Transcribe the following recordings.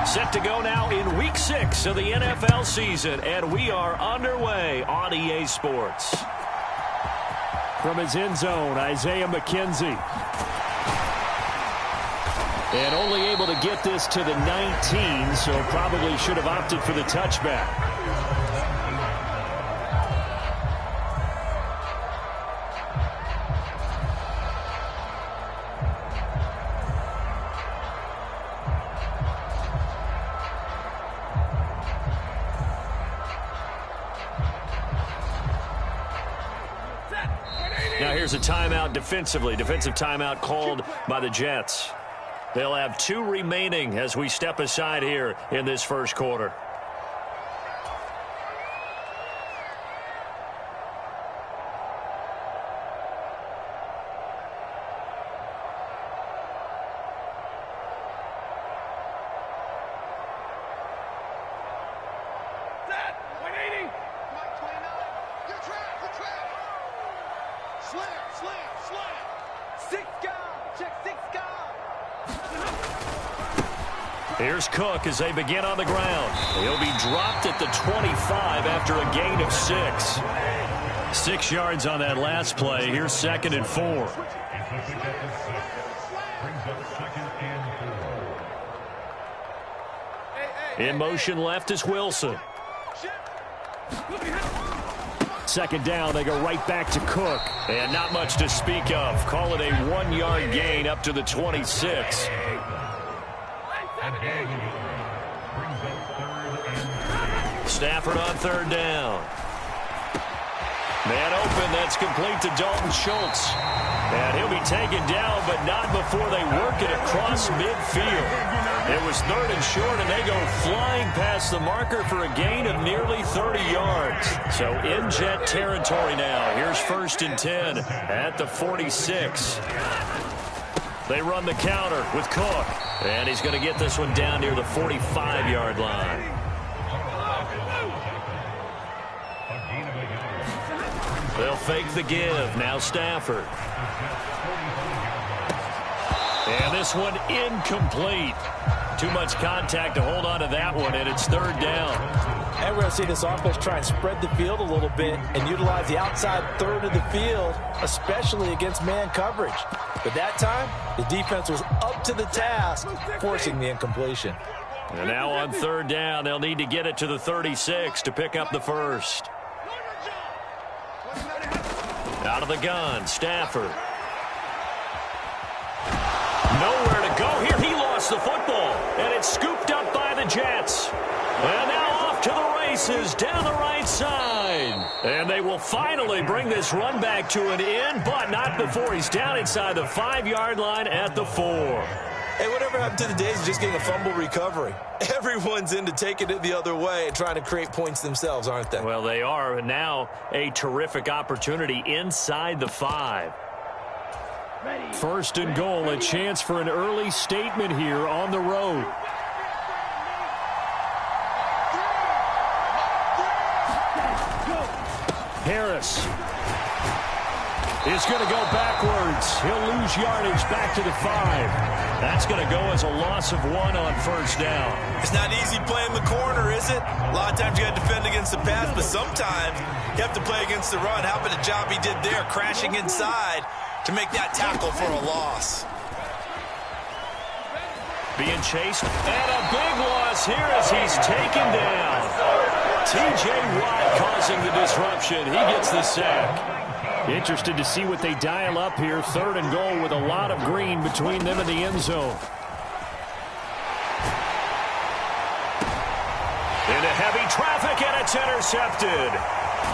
Set to go now in Week 6 of the NFL season, and we are underway on EA Sports. From his end zone, Isaiah McKenzie. And only able to get this to the 19, so probably should have opted for the touchback. Now here's a timeout defensively. Defensive timeout called by the Jets. They'll have 2 remaining as we step aside here in this first quarter. Here's Cook as they begin on the ground. He'll be dropped at the 25 after a gain of 6. 6 yards on that last play. Here's 2nd and 4. In motion left is Wilson. 2nd down, they go right back to Cook. And not much to speak of. Call it a 1-yard gain up to the 26. Stafford on 3rd down. Man open, that's complete to Dalton Schultz. And he'll be taken down, but not before they work it across midfield. It was 3rd and short, and they go flying past the marker for a gain of nearly 30 yards. So in Jet territory now. Here's 1st and 10 at the 46. They run the counter with Cook. And he's going to get this one down near the 45-yard line. They'll fake the give. Now Stafford. And this one incomplete. Too much contact to hold on to that one, and it's 3rd down. And we're going to see this offense try and spread the field a little bit and utilize the outside third of the field, especially against man coverage. But that time, the defense was up to the task, forcing the incompletion. And now on 3rd down, they'll need to get it to the 36 to pick up the first. Out of the gun, Stafford. Nowhere to go here. He lost the football, and it's scooped up by the Jets. And now off to the races down the right side. And they will finally bring this run back to an end, but not before he's down inside the 5-yard line at the 4. Hey, whatever happened to the days of just getting a fumble recovery? Everyone's into taking it the other way and trying to create points themselves, aren't they? Well, they are. And now a terrific opportunity inside the 5. 1st and goal, a chance for an early statement here on the road. Harris is going to go backwards. He'll lose yardage back to the 5. That's going to go as a loss of 1 on 1st down. It's not easy playing the corner, is it? A lot of times you got to defend against the pass, but sometimes you have to play against the run. How about the job he did there, crashing inside to make that tackle for a loss? Being chased, and a big loss here as he's taken down. T.J. Watt causing the disruption. He gets the sack. Interested to see what they dial up here. 3rd and goal with a lot of green between them and the end zone. Into heavy traffic, and it's intercepted.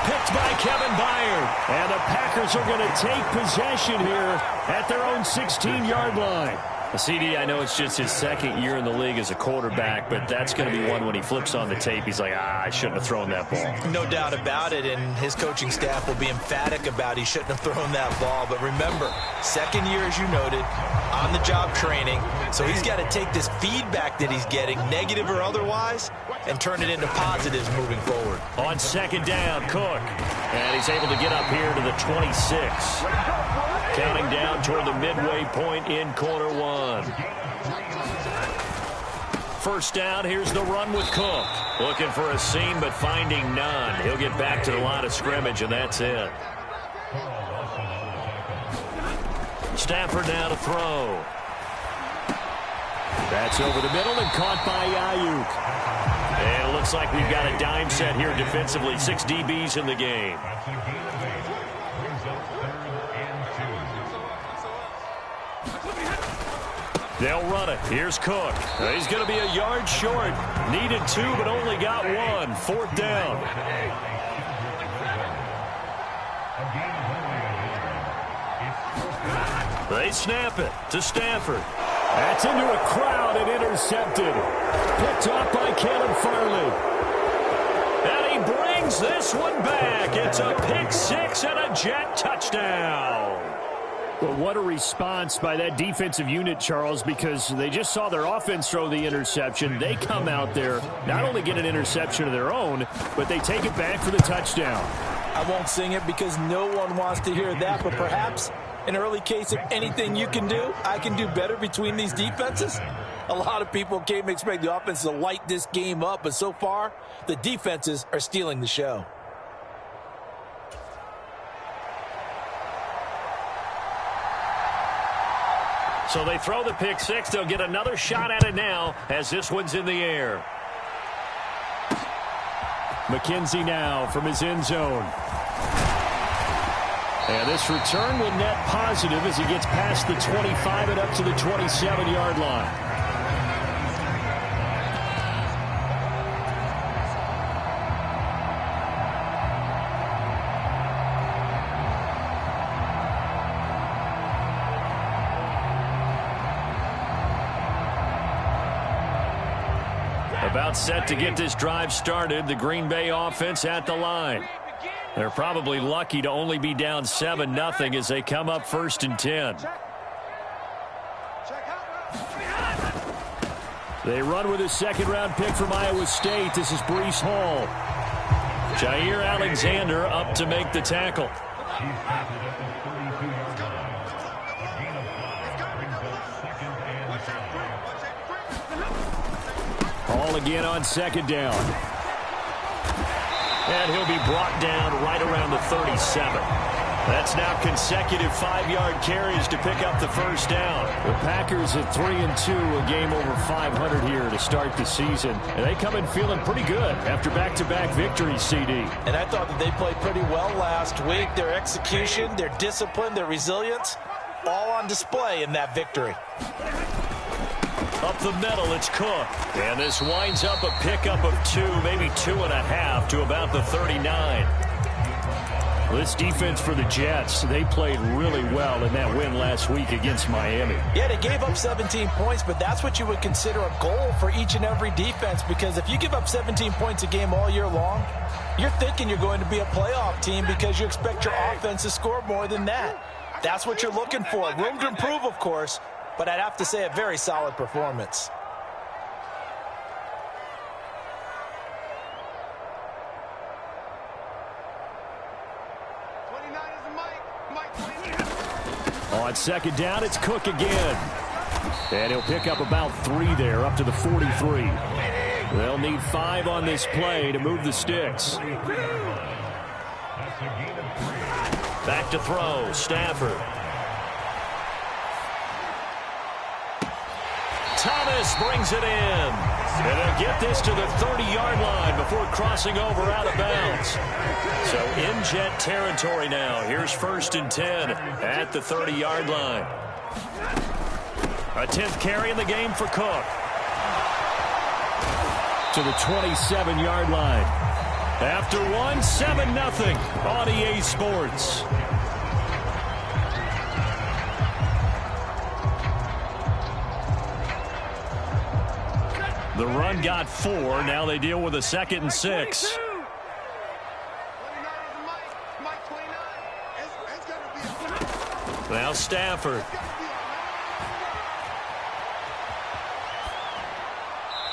Picked by Kevin Byard. And the Packers are going to take possession here at their own 16-yard line. CD, I know it's just his 2nd year in the league as a quarterback, but that's going to be one when he flips on the tape, he's like, I shouldn't have thrown that ball. No doubt about it, and his coaching staff will be emphatic about he shouldn't have thrown that ball. But remember, 2nd year, as you noted, on-the-job training, so he's got to take this feedback that he's getting, negative or otherwise, and turn it into positives moving forward. On 2nd down, Cook, and he's able to get up here to the 26. Counting down toward the midway point in quarter 1. first down. Here's the run with Cook. Looking for a seam, but finding none. He'll get back to the line of scrimmage, and that's it. Stafford now to throw. That's over the middle and caught by Ayuk. And it looks like we've got a dime set here defensively. 6 DBs in the game. They'll run it. Here's Cook. He's going to be a yard short. Needed 2, but only got 1. 4th down. They snap it to Stafford. That's into a crowd and intercepted. Picked off by Caleb Farley. And he brings this one back. It's a pick 6 and a Jet touchdown. Well, what a response by that defensive unit, Charles, because they just saw their offense throw the interception. They come out there, not only get an interception of their own, but they take it back for the touchdown. I won't sing it because no one wants to hear that, but perhaps an early case of anything you can do, I can do better between these defenses. A lot of people came expect the offense to light this game up, but so far, the defenses are stealing the show. So they throw the pick 6. They'll get another shot at it now as this one's in the air. McKenzie now from his end zone. And this return will net positive as he gets past the 25 and up to the 27-yard line. About set to get this drive started. The Green Bay offense at the line. They're probably lucky to only be down 7-0 as they come up 1st and 10. They run with a second-round pick from Iowa State. This is Breece Hall. Jair Alexander up to make the tackle. Hall again on 2nd down. And he'll be brought down right around the 37. That's now consecutive 5-yard carries to pick up the first down. The Packers at 3-2, a game over 500 here to start the season. And they come in feeling pretty good after back-to-back victories, CD. And I thought that they played pretty well last week. Their execution, their discipline, their resilience, all on display in that victory. Up the middle, it's Cook. And this winds up a pickup of 2, maybe 2.5 to about the 39. This defense for the Jets, they played really well in that win last week against Miami. Yeah, they gave up 17 points, but that's what you would consider a goal for each and every defense, because if you give up 17 points a game all year long, you're thinking you're going to be a playoff team because you expect your offense to score more than that. That's what you're looking for. Room to improve, of course, but I'd have to say a very solid performance. On 2nd down, it's Cook again. And he'll pick up about 3 there, up to the 43. They'll need 5 on this play to move the sticks. Back to throw, Stafford. Thomas brings it in. And they'll get this to the 30-yard line before crossing over out of bounds. So in Jet territory now. Here's 1st and 10 at the 30-yard line. A 10th carry in the game for Cook. To the 27-yard line. After one, 7-0 on EA Sports. The run got 4. Now they deal with a 2nd and 6. Now Stafford.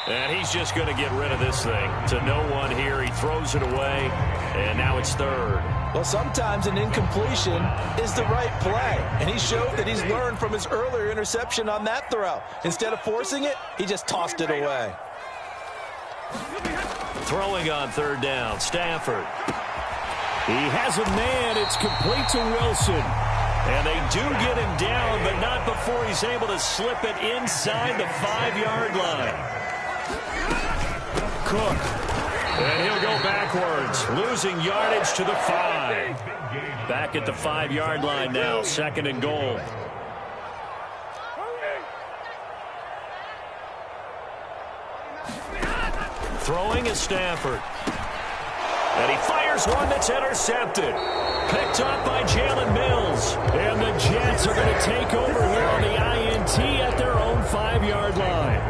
And he's just going to get rid of this thing. To no one here. He throws it away. And now it's 3rd. Well, sometimes an incompletion is the right play, and he showed that he's learned from his earlier interception on that throw. Instead of forcing it, he just tossed it away. Throwing on third down, Stafford. He has a man. It's complete to Wilson. And they do get him down, but not before he's able to slip it inside the 5-yard line. Cook. And he'll go backwards, losing yardage to the 5. Back at the 5-yard line now, 2nd and goal. Throwing is Stafford. And he fires one that's intercepted. Picked up by Jalen Mills. And the Jets are going to take over here on the INT at their own 5-yard line.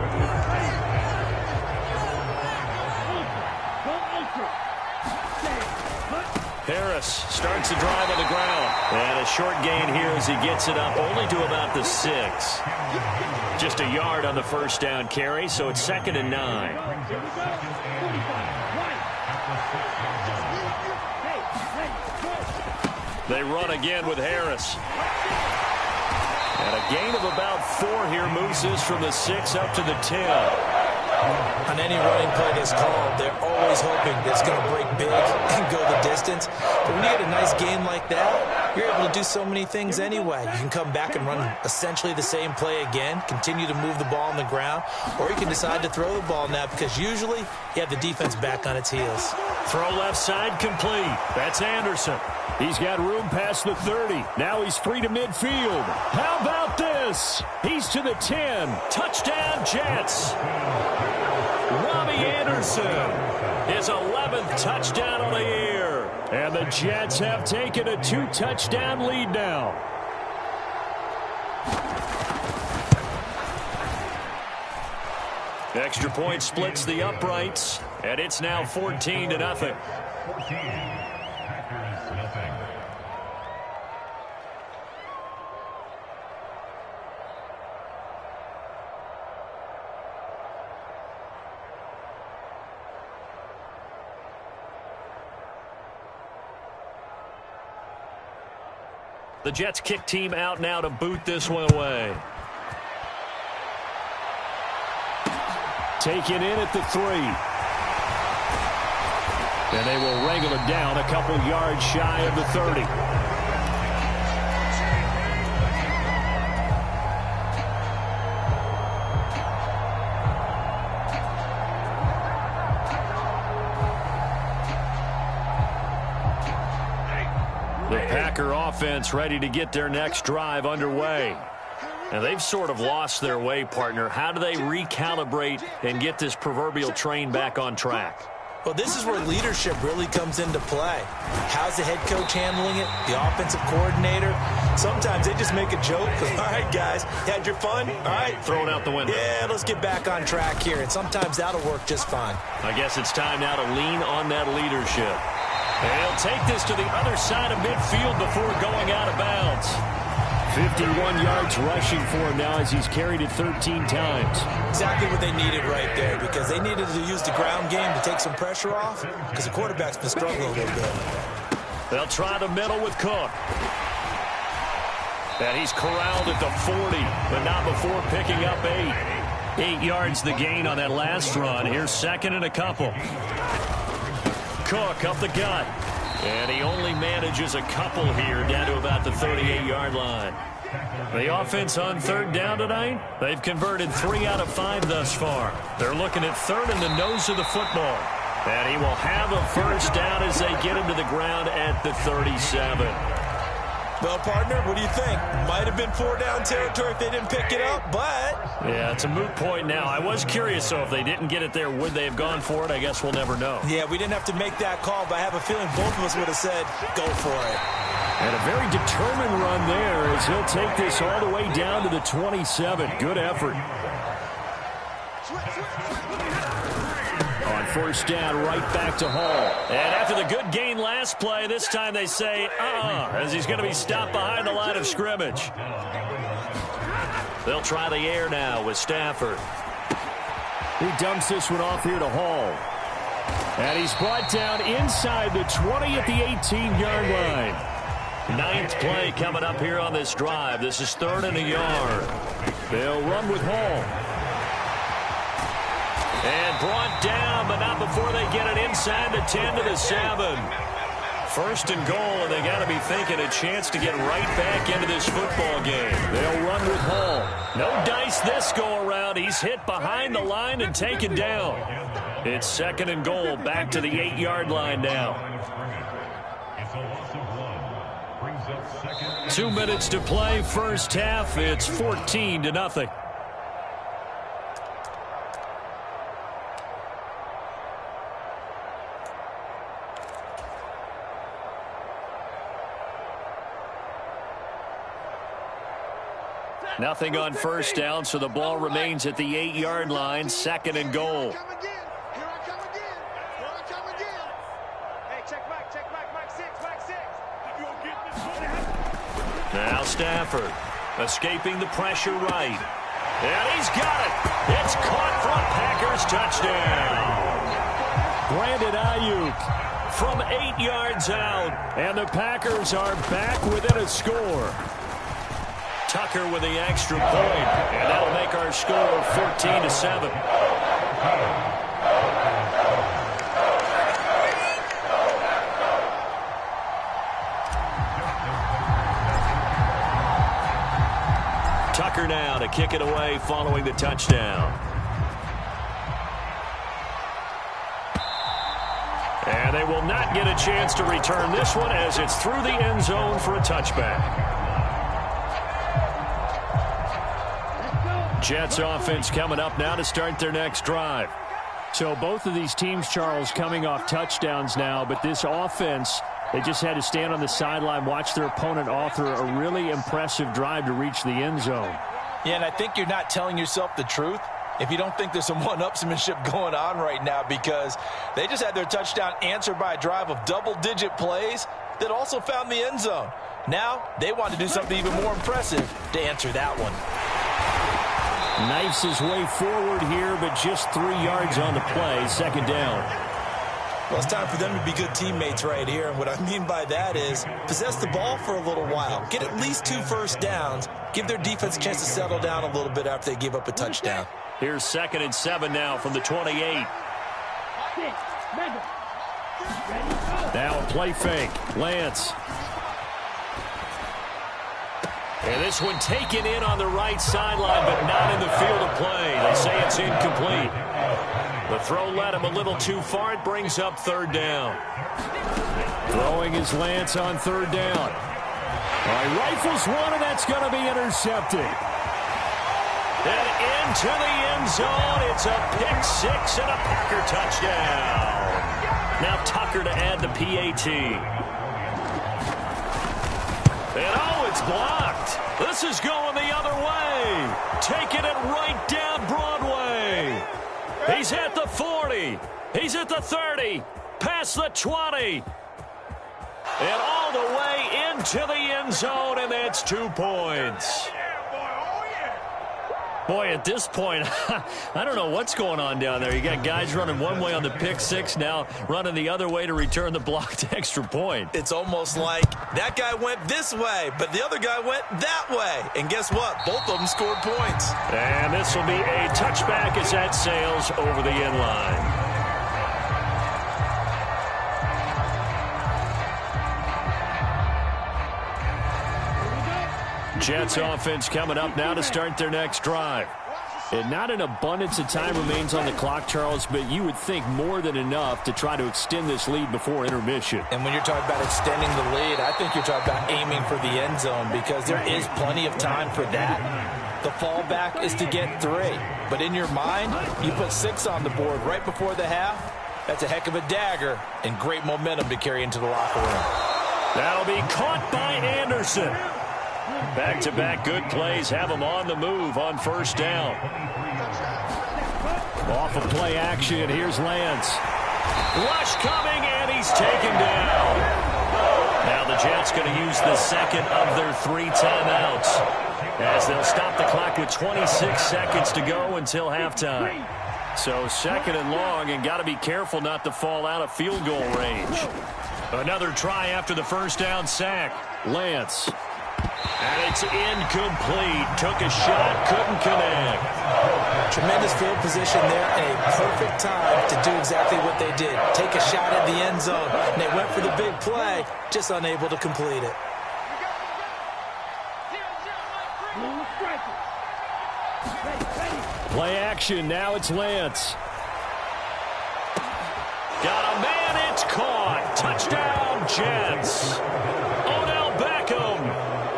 Harris starts the drive on the ground. And a short gain here as he gets it up only to about the 6. Just a yard on the first down carry, so it's 2nd and 9. They run again with Harris. And a gain of about 4 here moves this from the 6 up to the 10. On any running play that's called, they're always hoping that it's going to break big and go the distance. But when you get a nice game like that, you're able to do so many things anyway. You can come back and run essentially the same play again, continue to move the ball on the ground, or you can decide to throw the ball now because usually you have the defense back on its heels. Throw left side complete. That's Anderson. He's got room past the 30. Now he's free to midfield. How about this? He's to the 10. Touchdown, Jets. Robbie Anderson. His 11th touchdown on the year. And the Jets have taken a 2-touchdown lead now. Extra point splits the uprights, and it's now 14-0. The Jets kick team out now to boot this one away. Taken in at the 3. And they will wrangle it down a couple yards shy of the 30. The Packer offense ready to get their next drive underway. And they've sort of lost their way, partner. How do they recalibrate and get this proverbial train back on track? Well, this is where leadership really comes into play. How's the head coach handling it? The offensive coordinator? Sometimes they just make a joke. All right, guys, had your fun? All right. Throw it out the window. Yeah, let's get back on track here. And sometimes that'll work just fine. I guess it's time now to lean on that leadership. And he'll take this to the other side of midfield before going out of bounds. 51 yards rushing for him now as he's carried it 13 times. Exactly what they needed right there because they needed to use the ground game to take some pressure off because the quarterback's been struggling a little bit. They'll try the middle with Cook. And he's corralled at the 40, but not before picking up 8. 8 yards the gain on that last run. Here's 2nd and a couple. Cook up the gut. And he only manages a couple here down to about the 38-yard line. The offense on 3rd down tonight, they've converted 3 out of 5 thus far. They're looking at 3rd in the nose of the football. And he will have a first down as they get him to the ground at the 37. Well, partner, what do you think? Might have been 4-down territory if they didn't pick it up, but... Yeah, it's a moot point now. I was curious, so if they didn't get it there, would they have gone for it? I guess we'll never know. Yeah, we didn't have to make that call, but I have a feeling both of us would have said, go for it. And a very determined run there as he'll take this all the way down to the 27. Good effort. On 1st down, right back to Hall. And after the good gain last play, this time they say, as he's going to be stopped behind the line of scrimmage. They'll try the air now with Stafford. He dumps this one off here to Hall. And he's brought down inside the 20 at the 18-yard line. Ninth play coming up here on this drive. This is 3rd and a yard. They'll run with Hall. And brought down, but not before they get it inside the 10 to the 7. 1st and goal, and they got to be thinking a chance to get right back into this football game. They'll run with Hall. No dice this go-around. He's hit behind the line and taken down. It's 2nd and goal, back to the 8-yard line now. 2 minutes to play, first half. It's 14-0. Nothing on first down, so the ball remains at the 8-yard line, 2nd and goal. Now Stafford escaping the pressure right. And he's got it. It's caught for a Packers touchdown. Brandon Ayuk From 8 yards out. And the Packers are back within a score. Tucker with the extra point, and that'll make our score 14-7. Tucker now to kick it away following the touchdown. And they will not get a chance to return this one as it's through the end zone for a touchback. Jets offense coming up now to start their next drive. So both of these teams, Charles, coming off touchdowns now, but this offense, they just had to stand on the sideline, watch their opponent author a really impressive drive to reach the end zone. Yeah, and I think you're not telling yourself the truth if you don't think there's some one-upsmanship going on right now, because they just had their touchdown answered by a drive of double-digit plays that also found the end zone. Now they want to do something even more impressive to answer that one. Knifes his way forward here, but just 3 yards on the play. 2nd down. Well, it's time for them to be good teammates right here. And what I mean by that is possess the ball for a little while. Get at least 2 first downs. Give their defense a chance to settle down a little bit after they give up a touchdown. Here's 2nd and 7 now from the 28. Now a play fake. Lance. And this one taken in on the right sideline, but not in the field of play. They say it's incomplete. The throw led him a little too far. It brings up 3rd down. Throwing his Lance on 3rd down. He rifles one, and that's going to be intercepted. And into the end zone. It's a pick 6 and a Packer touchdown. Now Tucker to add the PAT. And it's blocked. This is going the other way. Taking it right down Broadway. He's at the 40. He's at the 30. Past the 20. And all the way into the end zone, and that's 2 points. Boy, at this point, I don't know what's going on down there. You got guys running one way on the pick 6, now running the other way to return the blocked extra point. It's almost like that guy went this way, but the other guy went that way. And guess what? Both of them scored points. And this will be a touchback as that sails over the end line. Jets offense coming up now to start their next drive. And not an abundance of time remains on the clock, Charles, but you would think more than enough to try to extend this lead before intermission. And when you're talking about extending the lead, I think you're talking about aiming for the end zone, because there is plenty of time for that. The fallback is to get 3. But in your mind, you put 6 on the board right before the half. That's a heck of a dagger and great momentum to carry into the locker room. That'll be caught by Anderson. Back-to-back good plays have him on the move on 1st down. Off of play action, here's Lance. Rush coming, and he's taken down. Now the Jets going to use the 2nd of their 3 timeouts, as they'll stop the clock with 26 seconds to go until halftime. So second and long, and got to be careful not to fall out of field goal range. Another try after the first down sack. Lance. And it's incomplete. Took a shot, couldn't connect. Tremendous field position there and a perfect time to do exactly what they did. Take a shot at the end zone. And they went for the big play, just unable to complete it. Play action. Now it's Lance. Got a man. It's caught. Touchdown, Jets. Odell Beckham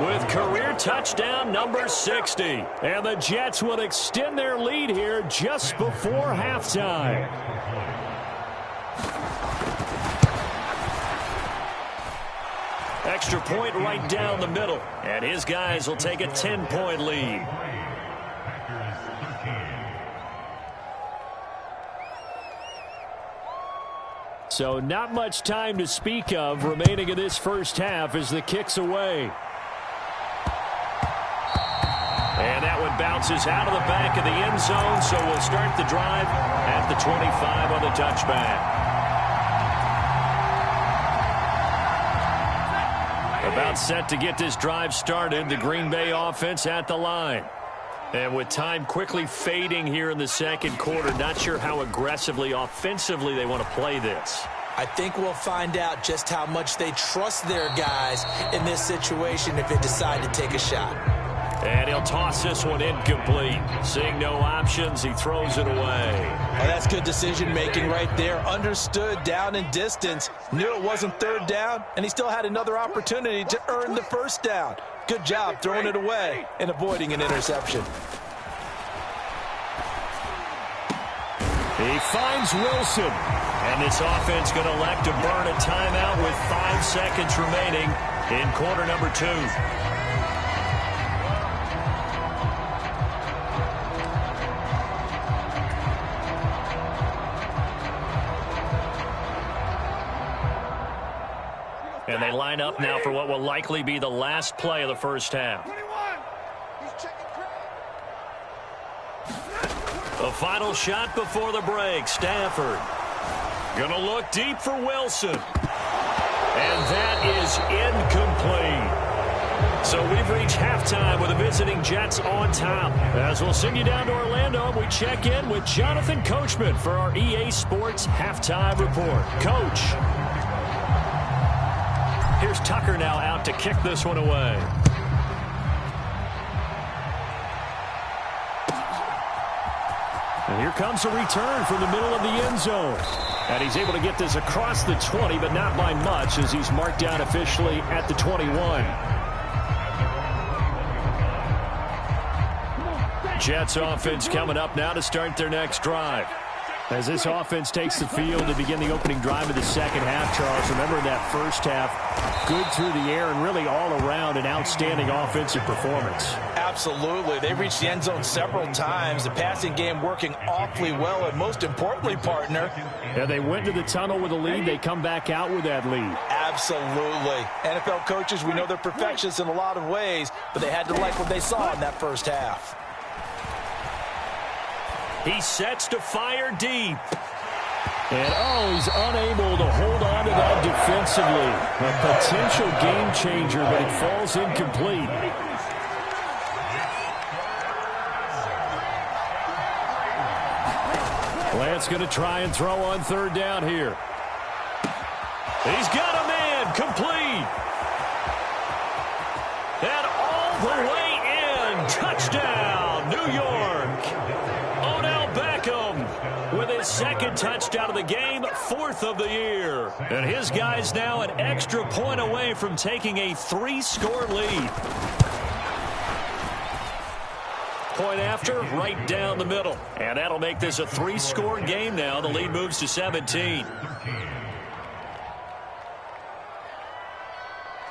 with career touchdown number 60. And the Jets will extend their lead here just before halftime. Extra point right down the middle. And his guys will take a 10-point lead. So not much time to speak of remaining in this first half as the kick's away. And that one bounces out of the back of the end zone, so we'll start the drive at the 25 on the touchback. About set to get this drive started, the Green Bay offense at the line. And with time quickly fading here in the second quarter, not sure how aggressively, offensively they want to play this. I think we'll find out just how much they trust their guys in this situation if they decide to take a shot. And he'll toss this one incomplete. Seeing no options, he throws it away. Oh, that's good decision-making right there. Understood down and distance. Knew it wasn't third down, and he still had another opportunity to earn the first down. Good job throwing it away and avoiding an interception. He finds Wilson. And this offense going to elect to burn a timeout with 5 seconds remaining in quarter number 2. And they line up now for what will likely be the last play of the first half. The final shot before the break. Stafford going to look deep for Wilson. And that is incomplete. So we've reached halftime with the visiting Jets on top. As we'll send you down to Orlando, we check in with Jonathan Coachman for our EA Sports Halftime Report. Coach. Here's Tucker now out to kick this one away. And here comes a return from the middle of the end zone. And he's able to get this across the 20, but not by much as he's marked down officially at the 21. Jets offense coming up now to start their next drive. As this offense takes the field to begin the opening drive of the second half, Charles, remember that first half, good through the air and really all around an outstanding offensive performance. Absolutely. They reached the end zone several times. The passing game working awfully well, and most importantly, partner. Yeah, they went to the tunnel with a lead. They come back out with that lead. Absolutely. NFL coaches, we know they're perfectionists in a lot of ways, but they had to like what they saw in that first half. He sets to fire deep. And, he's unable to hold on to that defensively. A potential game changer, but it falls incomplete. Lance going to try and throw on third down here. He's got a man, complete. And all the way in. Touchdown, New York. Odell Beckham with his second touchdown of the game, 4th of the year. And his guys now an extra point away from taking a 3-score lead. Point after, right down the middle. And that'll make this a 3-score game now. The lead moves to 17.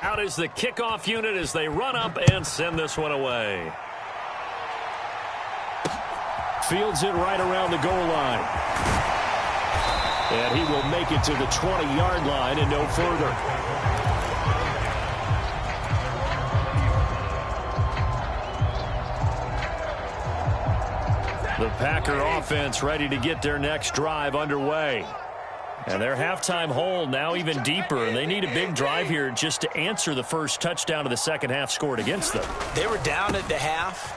Out is the kickoff unit as they run up and send this one away. Fields it right around the goal line. And he will make it to the 20-yard line and no further. The Packer offense ready to get their next drive underway. And their halftime hole now even deeper, and they need a big drive here just to answer the first touchdown of the second half scored against them. They were down at the half.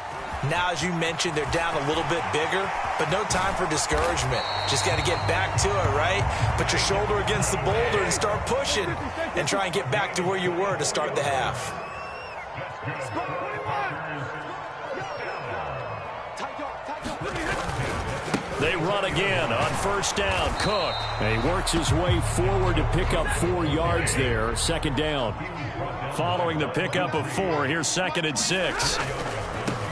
Now, as you mentioned, they're down a little bit bigger, but no time for discouragement. Just got to get back to it, right? Put your shoulder against the boulder and start pushing and try and get back to where you were to start the half. They run again on first down. Cook. And he works his way forward to pick up 4 yards there. Second down. Following the pickup of 4, here's 2nd and 6.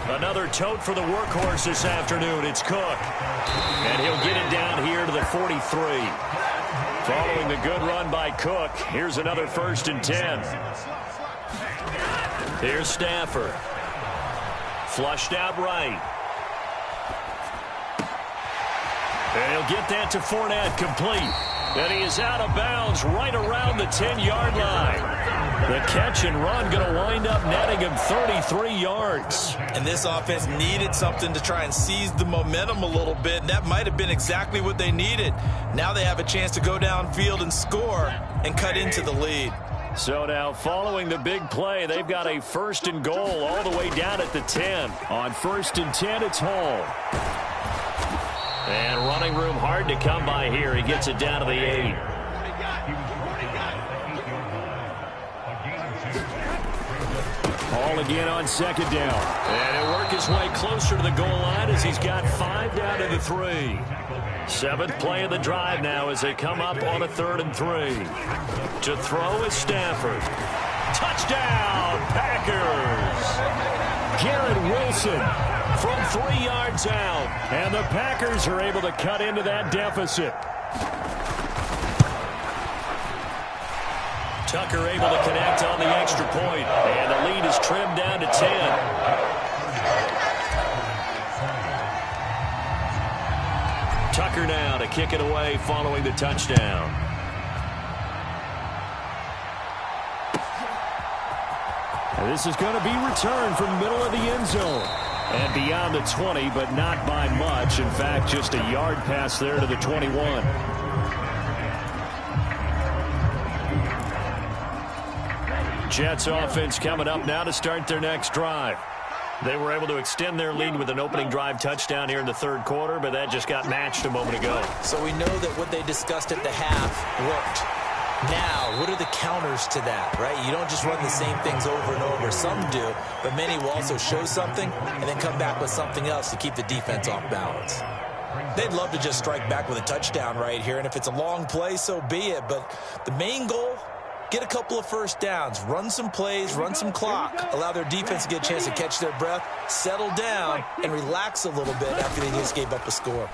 Another tote for the workhorse this afternoon. It's Cook. And he'll get it down here to the 43. Following the good run by Cook, here's another 1st and 10. Here's Stafford. Flushed out right. And he'll get that to Fournette, complete. And he is out of bounds right around the 10-yard line. The catch and run going to wind up netting him 33 yards. And this offense needed something to try and seize the momentum a little bit, and that might have been exactly what they needed. Now they have a chance to go downfield and score and cut into the lead. So now following the big play, they've got a 1st and goal all the way down at the 10. On 1st and 10, it's Hall. And running room hard to come by here. He gets it down to the 8. Hall again on 2nd down. And he'll work his way closer to the goal line as he's got 5 down to the 3. 7th play of the drive now as they come up on a 3rd and 3. To throw is Stafford. Touchdown, Packers! Garrett Wilson from 3 yards out. And the Packers are able to cut into that deficit. Tucker able to connect on the extra point. And the lead is trimmed down to 10. Tucker now to kick it away following the touchdown. And this is going to be returned from the middle of the end zone. And beyond the 20, but not by much. In fact, just a yard pass there to the 21. Jets offense coming up now to start their next drive. They were able to extend their lead with an opening drive touchdown here in the 3rd quarter, but that just got matched a moment ago. So we know that what they discussed at the half worked. Now, what are the counters to that, right? You don't just run the same things over and over. Some do, but many will also show something and then come back with something else to keep the defense off balance. They'd love to just strike back with a touchdown right here, and if it's a long play, so be it. But the main goal, get a couple of 1st downs, run some plays, run some clock, allow their defense to get a chance to catch their breath, settle down, and relax a little bit after they just gave up a score.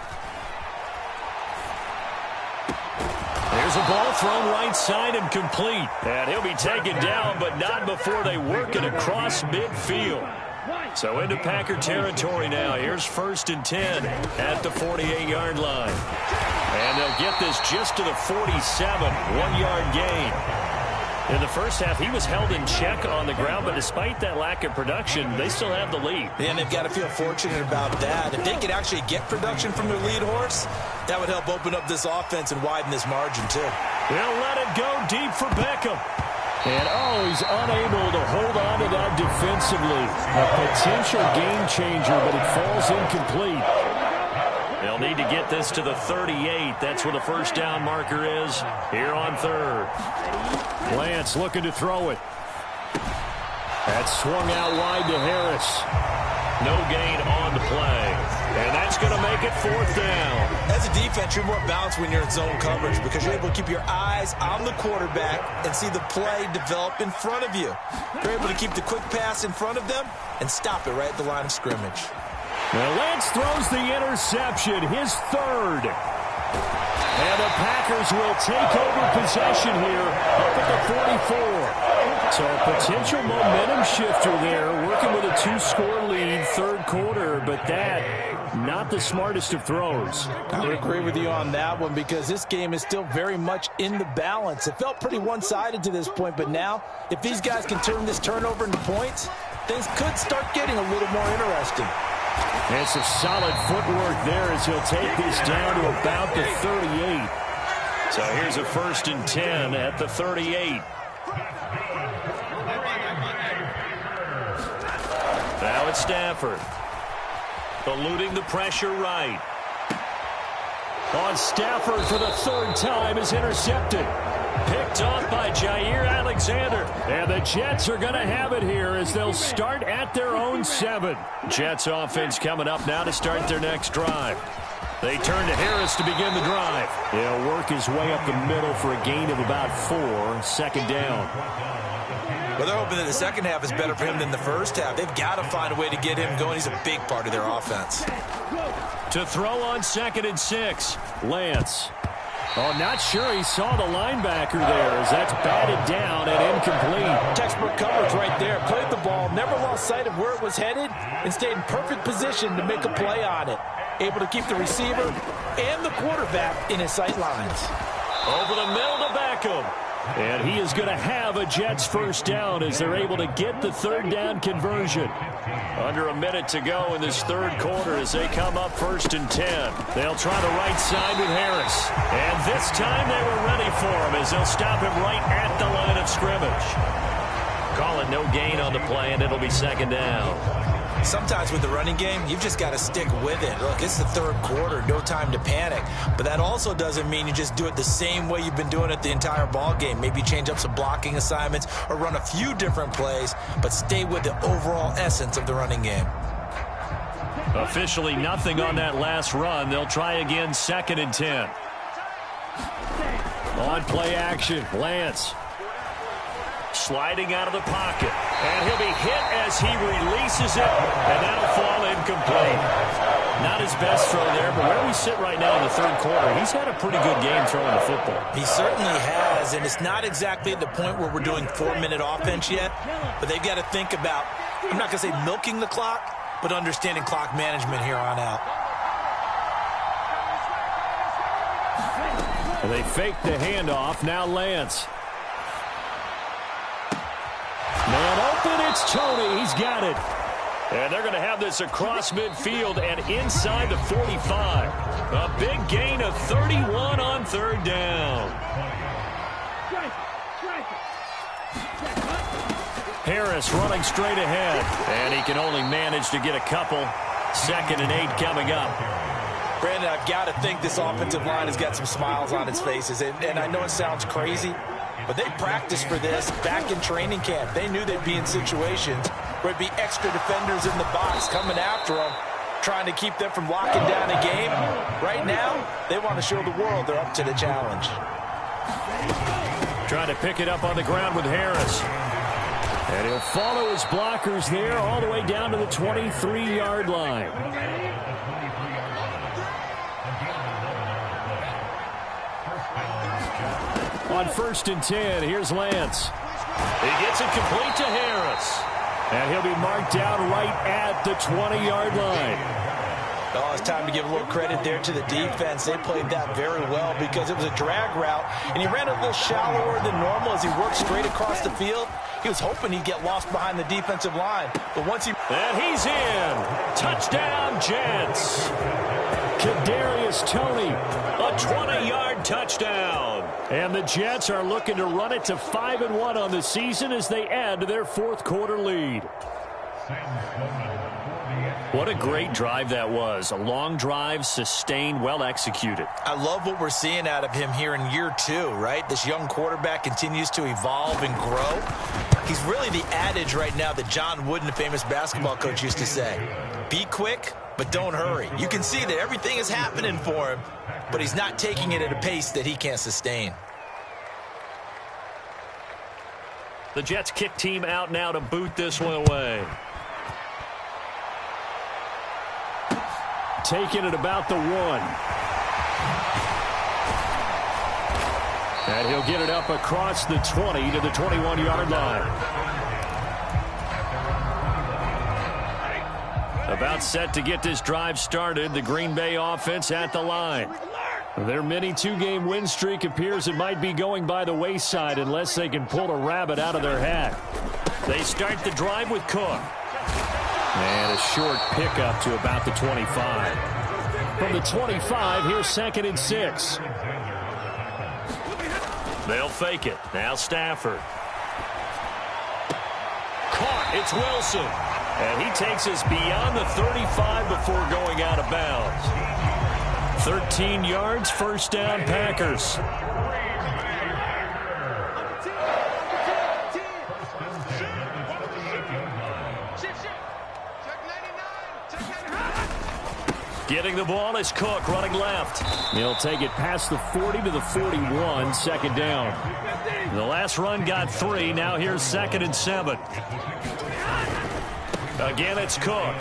There's a ball thrown right side and complete. And he'll be taken down, but not before they work it across midfield. So into Packer territory now. Here's 1st and 10 at the 48-yard line. And they'll get this just to the 47, 1-yard gain. In the first half, he was held in check on the ground, but despite that lack of production, they still have the lead. And they've got to feel fortunate about that. If they could actually get production from their lead horse, that would help open up this offense and widen this margin, too. They'll let it go deep for Beckham. And, he's unable to hold on to that defensively. A potential game changer, but it falls incomplete. They'll need to get this to the 38. That's where the 1st down marker is here on 3rd. Lance looking to throw it. That's swung out wide to Harris. No gain on the play. And that's going to make it 4th down. As a defense, you're more balanced when you're in zone coverage because you're able to keep your eyes on the quarterback and see the play develop in front of you. You're able to keep the quick pass in front of them and stop it right at the line of scrimmage. Well, Lance throws the interception, his 3rd. And the Packers will take over possession here up at the 44. So a potential momentum shifter there, working with a 2-score lead, 3rd quarter, but that, not the smartest of throws. I would agree with you on that one because this game is still very much in the balance. It felt pretty one-sided to this point, but now, if these guys can turn this turnover into points, things could start getting a little more interesting. And some solid footwork there as he'll take this down to about the 38. So here's a 1st and 10 at the 38. Now it's Stafford. Eluding the pressure right. On Stafford for the 3rd time is intercepted. Picked off by Jair Alexander. And the Jets are going to have it here as they'll start at their own 7. Jets offense coming up now to start their next drive. They turn to Harris to begin the drive. He'll work his way up the middle for a gain of about 4. 2nd down. Well, they're hoping that the second half is better for him than the first half. They've got to find a way to get him going. He's a big part of their offense. To throw on 2nd and 6. Lance. Oh, not sure he saw the linebacker there as that's batted down and incomplete. Textbook coverage right there. Played the ball, never lost sight of where it was headed, and stayed in perfect position to make a play on it. Able to keep the receiver and the quarterback in his sight lines. Over the middle to Beckham. And he is going to have a Jets 1st down as they're able to get the 3rd down conversion. Under a minute to go in this 3rd quarter as they come up 1st and 10. They'll try the right side with Harris. And this time they were ready for him as they'll stop him right at the line of scrimmage. Call it no gain on the play, and it'll be 2nd down. Sometimes with the running game, you've just got to stick with it. Look, it's the 3rd quarter, no time to panic. But that also doesn't mean you just do it the same way you've been doing it the entire ball game. Maybe change up some blocking assignments or run a few different plays, but stay with the overall essence of the running game. Officially nothing on that last run. They'll try again 2nd and 10. On play action, Lance. Sliding out of the pocket. And he'll be hit as he releases it. And that'll fall incomplete. Not his best throw there, but where we sit right now in the 3rd quarter, he's had a pretty good game throwing the football. He certainly has, and it's not exactly at the point where we're doing 4-minute offense yet, but they've got to think about, I'm not going to say milking the clock, but understanding clock management here on out. And they fake the handoff. Now Lance. Man open, it's Tony. He's got it. And they're going to have this across midfield and inside the 45. A big gain of 31 on 3rd down. Harris running straight ahead. And he can only manage to get a couple. 2nd and 8 coming up. Brandon, I've got to think this offensive line has got some smiles on its faces. And I know it sounds crazy, but they practiced for this back in training camp. They knew they'd be in situations where it'd be extra defenders in the box coming after them, trying to keep them from locking down a game. Right now, they want to show the world they're up to the challenge. Trying to pick it up on the ground with Harris. And he'll follow his blockers there all the way down to the 23-yard line. On 1st and 10, here's Lance. He gets it complete to Harris. And he'll be marked down right at the 20-yard line. Oh, it's time to give a little credit there to the defense. They played that very well because it was a drag route, and he ran a little shallower than normal as he worked straight across the field. He was hoping he'd get lost behind the defensive line, but once he... And he's in. Touchdown, Jets. Kadarius Toney. A 20-yard touchdown. And the Jets are looking to run it to 5-1 on the season as they add to their 4th quarter lead. What a great drive that was. A long drive, sustained, well executed. I love what we're seeing out of him here in year 2, right? This young quarterback continues to evolve and grow. He's really the adage right now that John Wooden, the famous basketball coach, used to say. Be quick, but don't hurry. You can see that everything is happening for him, but he's not taking it at a pace that he can't sustain. The Jets kick team out now to boot this one away. Taken at about the 1. And he'll get it up across the 20 to the 21-yard line. About set to get this drive started. The Green Bay offense at the line. Their mini 2-game win streak appears it might be going by the wayside unless they can pull a rabbit out of their hat. They start the drive with Cook. And a short pickup to about the 25. From the 25, here's 2nd and 6. They'll fake it. Now Stafford. Caught. It's Wilson. And he takes us beyond the 35 before going out of bounds. 13 yards, first down, Packers. Getting the ball is Cook running left. He'll take it past the 40 to the 41, 2nd down. The last run got 3. Now here's 2nd and 7. Again, it's Cook.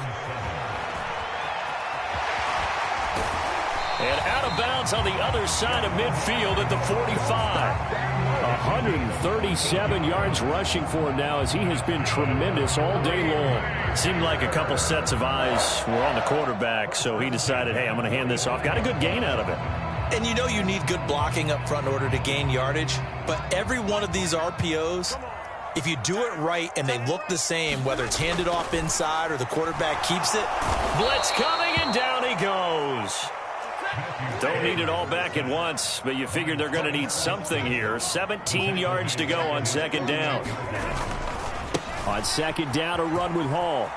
And out of bounds on the other side of midfield at the 45. 137 yards rushing for him now as he has been tremendous all day long. Seemed like a couple sets of eyes were on the quarterback, so he decided, hey, I'm going to hand this off. Got a good gain out of it. And you know you need good blocking up front in order to gain yardage, but every one of these RPOs, if you do it right and they look the same, whether it's handed off inside or the quarterback keeps it. Blitz coming, and down he goes. Don't need it all back at once, but you figured they're going to need something here. 17 yards to go on 2nd down. On 2nd down, a run with Hall.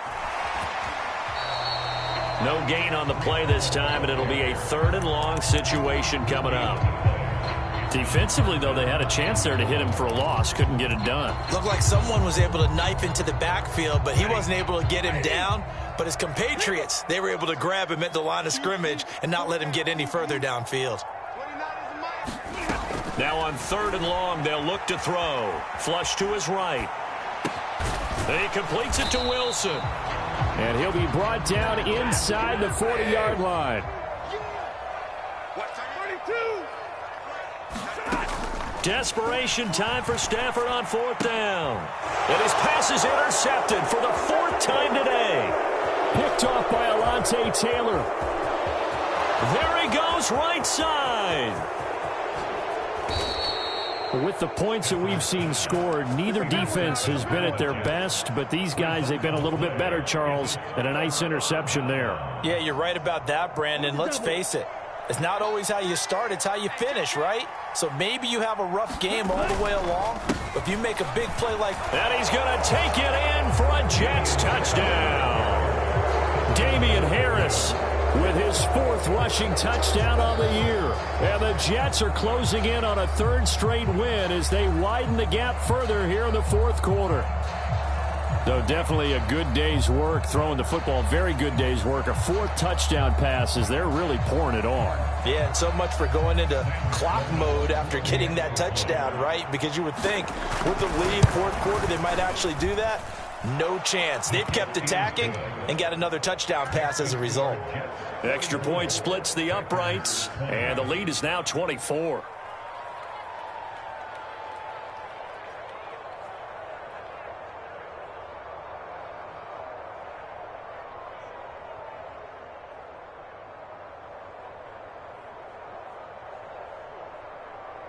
No gain on the play this time, and it'll be a 3rd and long situation coming up. Defensively, though, they had a chance there to hit him for a loss. Couldn't get it done. Looked like someone was able to knife into the backfield, but he wasn't able to get him down. But his compatriots, they were able to grab him at the line of scrimmage and not let him get any further downfield. Now on 3rd and long, they'll look to throw. Flush to his right. He completes it to Wilson. And he'll be brought down inside the 40-yard line. Desperation time for Stafford on 4th down. And his pass is intercepted for the 4th time today. Picked off by Alontae Taylor. There he goes, right side. With the points that we've seen scored, neither defense has been at their best, but these guys, they've been a little bit better, Charles, and a nice interception there. Yeah, you're right about that, Brandon. Let's face it. It's not always how you start, it's how you finish, right? So maybe you have a rough game all the way along, but if you make a big play like that, he's going to take it in for a Jets touchdown. Damian Harris with his 4th rushing touchdown on the year. And the Jets are closing in on a 3rd straight win as they widen the gap further here in the 4th quarter. So definitely a good day's work throwing the football. Very good day's work. A 4th touchdown pass as they're really pouring it on. Yeah, and so much for going into clock mode after getting that touchdown, right? Because you would think with the lead, 4th quarter, they might actually do that. No chance. They've kept attacking and got another touchdown pass as a result. Extra point splits the uprights, and the lead is now 24.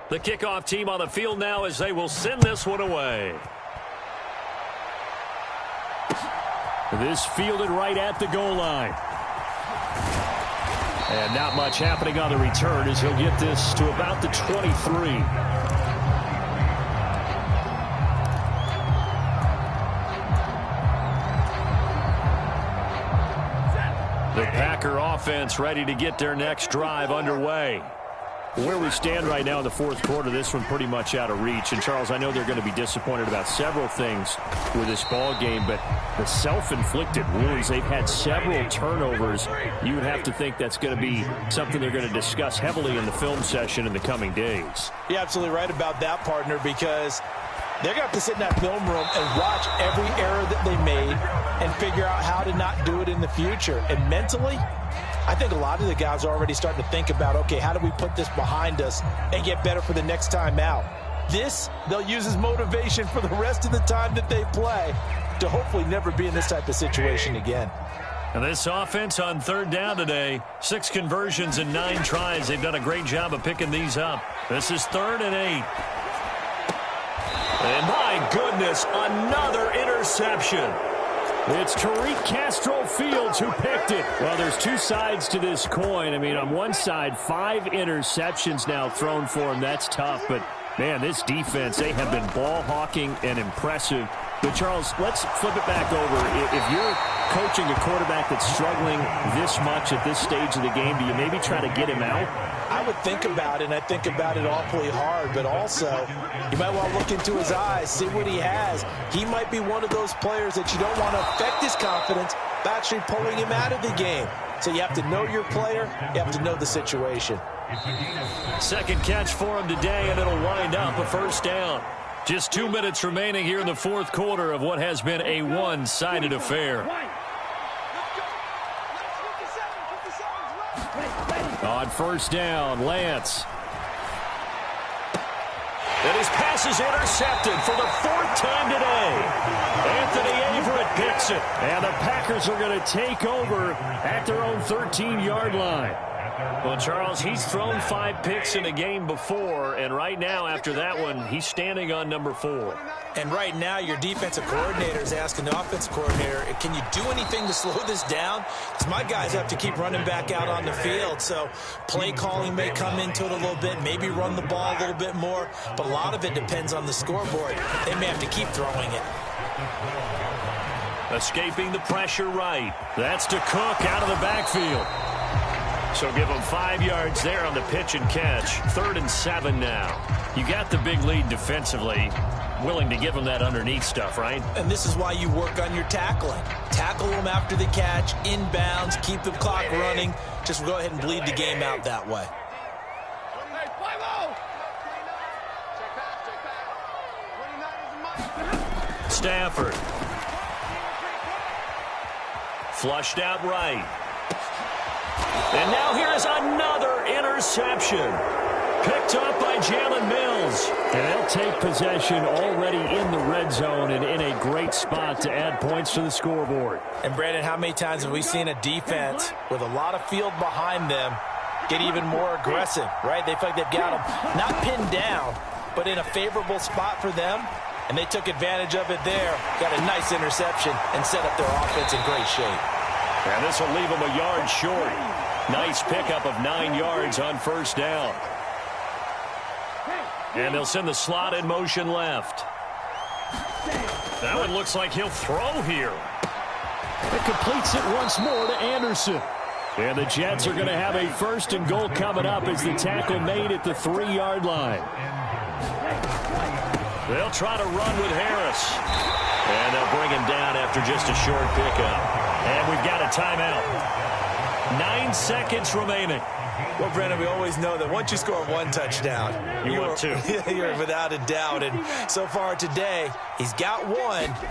The kickoff team on the field now as they will send this one away. This fielded right at the goal line. And not much happening on the return as he'll get this to about the 23. The Packer offense ready to get their next drive underway. Where we stand right now in the 4th quarter, this one pretty much out of reach. And, Charles, I know they're going to be disappointed about several things with this ball game, but the self-inflicted wounds, they've had several turnovers. You would have to think that's going to be something they're going to discuss heavily in the film session in the coming days. You're absolutely right about that, partner, because they're going to have to sit in that film room and watch every error that they made and figure out how to not do it in the future. And mentally, I think a lot of the guys are already starting to think about, okay, how do we put this behind us and get better for the next time out? This, they'll use as motivation for the rest of the time that they play to hopefully never be in this type of situation again. And this offense on 3rd down today, 6 conversions and 9 tries. They've done a great job of picking these up. This is 3rd and 8. And my goodness, another interception. It's Tariq Castro-Fields who picked it. Well, there's two sides to this coin. I mean, on one side, 5 interceptions now thrown for him. That's tough, but, man, this defense, they have been ball hawking and impressive. But, Charles, let's flip it back over. If you're coaching a quarterback that's struggling this much at this stage of the game, do you maybe try to get him out? I would think about it, and I think about it awfully hard, but also you might want to look into his eyes, see what he has. He might be one of those players that you don't want to affect his confidence by actually pulling him out of the game. So you have to know your player, you have to know the situation. Second catch for him today, and it'll wind up a first down. Just 2 minutes remaining here in the fourth quarter of what has been a one-sided affair. On first down, Lance. And his pass is intercepted for the 4th time today. Anthony Averett picks it. And the Packers are going to take over at their own 13-yard line. Well, Charles, he's thrown 5 picks in a game before, and right now, after that one, he's standing on number 4. And right now, your defensive coordinator is asking the offensive coordinator, can you do anything to slow this down? Because my guys have to keep running back out on the field, so play calling may come into it a little bit, maybe run the ball a little bit more, but a lot of it depends on the scoreboard. They may have to keep throwing it. Escaping the pressure right. That's to Cook out of the backfield. So give them 5 yards there on the pitch and catch. 3rd and 7 now. You got the big lead defensively. Willing to give them that underneath stuff, right? And this is why you work on your tackling. Tackle them after the catch, inbounds, keep the clock running. Just go ahead and bleed the game out that way. Stafford. Flushed out right. And now here is another interception. Picked up by Jalen Mills. And they'll take possession already in the red zone and in a great spot to add points to the scoreboard. And, Brandon, how many times have we seen a defense with a lot of field behind them get even more aggressive, right? They feel like they've got them not pinned down, but in a favorable spot for them, and they took advantage of it there. Got a nice interception and set up their offense in great shape. And this will leave them a yard short. Nice pickup of 9 yards on first down. And they'll send the slot in motion left. That one looks like he'll throw here. It completes it once more to Anderson. And the Jets are going to have a 1st and goal coming up as the tackle made at the 3-yard line. They'll try to run with Harris. And they'll bring him down after just a short pickup. And we've got a timeout. 9 seconds remaining. Well, Brandon, we always know that once you score 1 touchdown, want 2. You're without a doubt. And so far today, he's got 1,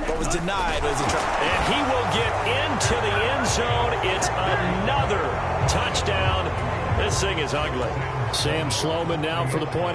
but was denied. And he will get into the end zone. It's another touchdown. This thing is ugly. Sam Sloman now for the point.